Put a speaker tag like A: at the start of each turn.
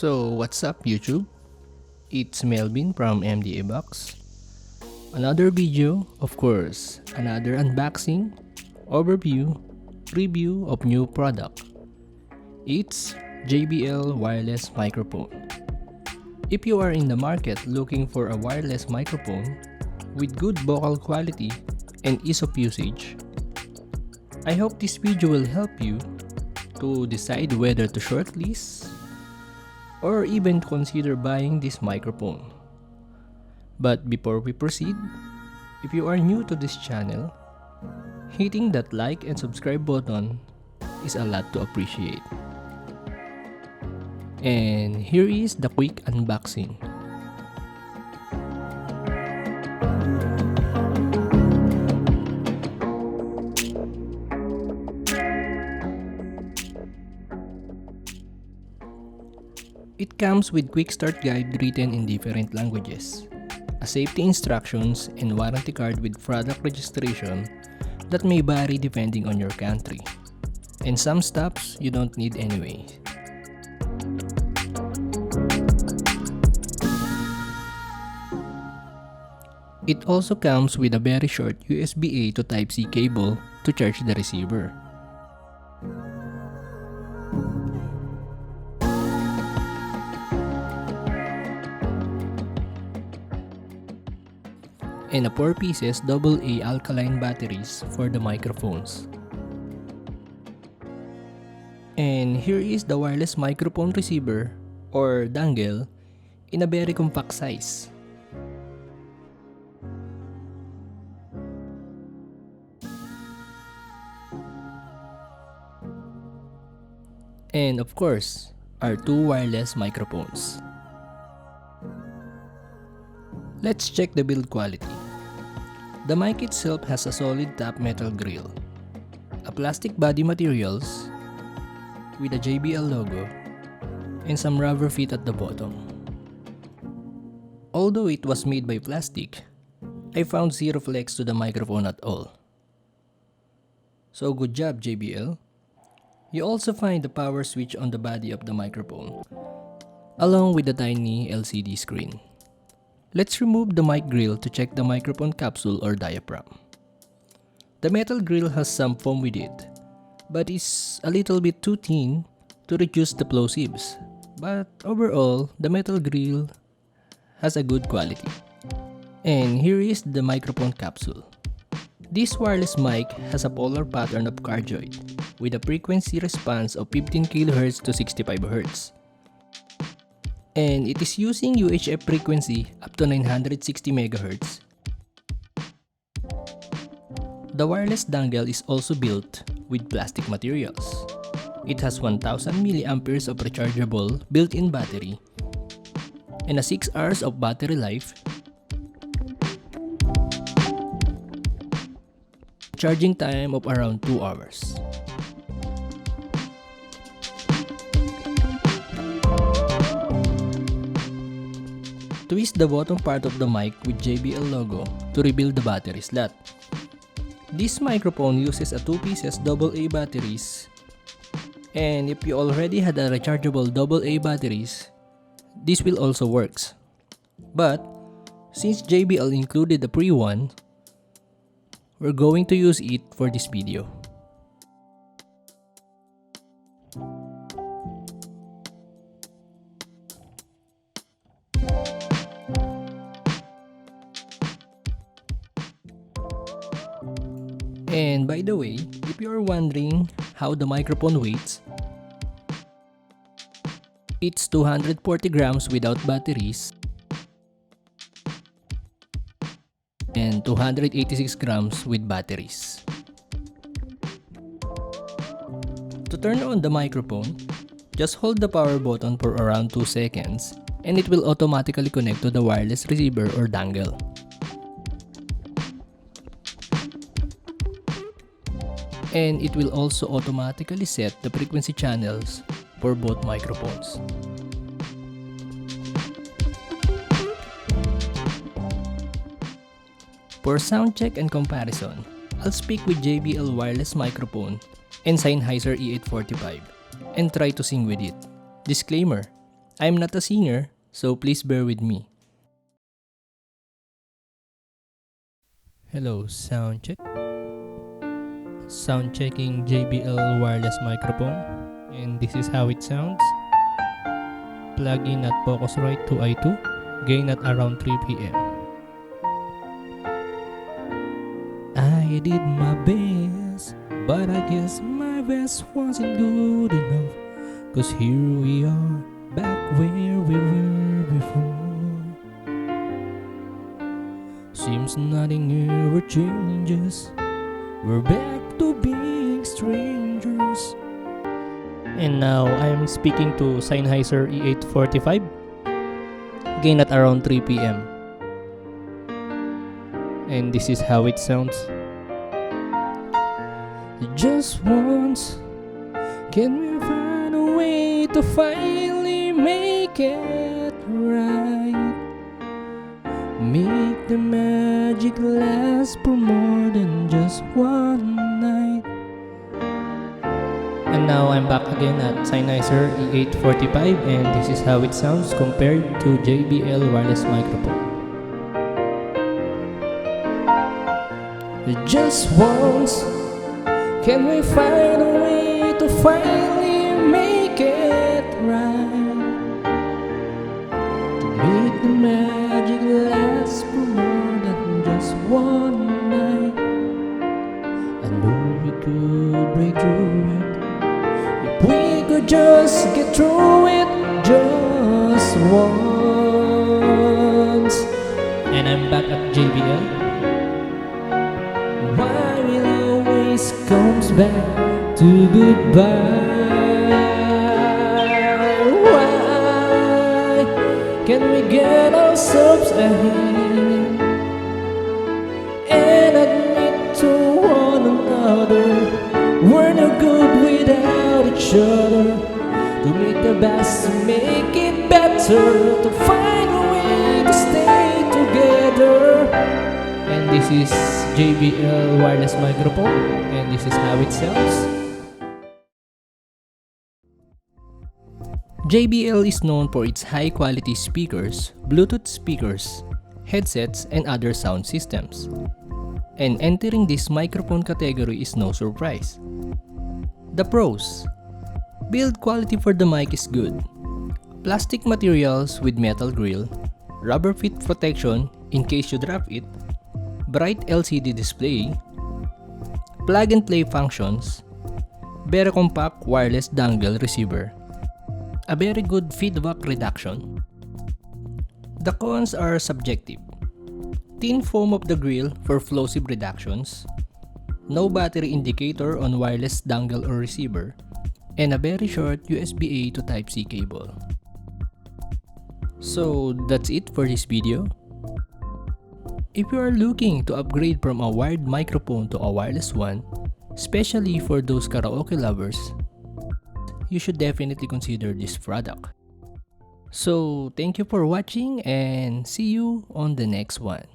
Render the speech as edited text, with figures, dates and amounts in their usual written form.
A: So what's up YouTube? It's Melvin from MDA Box. Another video, of course, another unboxing, overview, review of new product. It's JBL wireless microphone. If you are in the market looking for a wireless microphone with good vocal quality and ease of usage, I hope this video will help you to decide whether to shortlist or even consider buying this microphone. But before we proceed, if you are new to this channel, hitting that like and subscribe button is a lot to appreciate. And here is the quick unboxing. It comes with quick start guide written in different languages, a safety instructions and warranty card with product registration that may vary depending on your country. And some stuffs you don't need anyway. It also comes with a very short USB-A to Type-C cable to charge the receiver. And a 4 pieces AA alkaline batteries for the microphones. And here is the wireless microphone receiver or dongle in a very compact size. And of course, our two wireless microphones. Let's check the build quality. The mic itself has a solid top metal grill, a plastic body materials with a JBL logo, and some rubber feet at the bottom. Although it was made by plastic, I found zero flex to the microphone at all. So good job JBL. You also find the power switch on the body of the microphone, along with the tiny LCD screen. Let's remove the mic grill to check the microphone capsule or diaphragm. The metal grill has some foam with it, but is a little bit too thin to reduce the plosives. But overall, the metal grill has a good quality. And here is the microphone capsule. This wireless mic has a polar pattern of cardioid with a frequency response of 15 kHz to 65 Hz. And it is using UHF frequency up to 960 MHz. The wireless dongle is also built with plastic materials. It has 1000 mAh of rechargeable built-in battery and a 6 hours of battery life, charging time of around 2 hours. Twist the bottom part of the mic with JBL logo to reveal the battery slot. This microphone uses a 2 pieces AA batteries, and if you already had a rechargeable AA batteries, this will also works. But since JBL included the free one, we're going to use it for this video. And by the way, if you are wondering how the microphone weighs, it's 240 grams without batteries and 286 grams with batteries. To turn on the microphone, just hold the power button for around 2 seconds and it will automatically connect to the wireless receiver or dongle. And it will also automatically set the frequency channels for both microphones. For sound check and comparison, I'll speak with JBL wireless microphone and Sennheiser E845 and try to sing with it. Disclaimer, I'm not a singer, so please bear with me. Hello, sound check. Sound checking JBL wireless microphone, and this is how it sounds. Plug in at Focusrite 2i2, gain at around 3 p.m. I did my best, but I guess my best wasn't good enough. Cause here we are, back where we were before. Seems nothing ever changes. We're back to being strangers. And now I'm speaking to Sennheiser E845. Gain at around 3 p.m. And this is how it sounds. Just once, can we find a way to finally make it right? Make the magic last for more than just one night. And now I'm back again at Sennheiser E845, and this is how it sounds compared to JBL wireless microphone. Just once, can we find a way to finally make it right? To make the magic last for more than just one night. I know we could break through it if we could just get through it just once. And I'm back at JBL. Why it always comes back to goodbye? Why can we get ourselves ahead and admit to one another we're no good without each other? To make the best, to make it better, to find a way to stay together. And this is JBL wireless microphone, and this is how it sounds. JBL is known for its high quality speakers, Bluetooth speakers, headsets, and other sound systems. And entering this microphone category is no surprise. The pros: build quality for the mic is good. Plastic materials with metal grill, rubber feet protection in case you drop it, bright LCD display, plug and play functions, very compact wireless dongle receiver, a very good feedback reduction. The cons are subjective: thin foam of the grill for plosive reductions, no battery indicator on wireless dongle or receiver, and a very short USB-A to Type-C cable. So that's it for this video. If you are looking to upgrade from a wired microphone to a wireless one, especially for those karaoke lovers, you should definitely consider this product. So thank you for watching, and see you on the next one.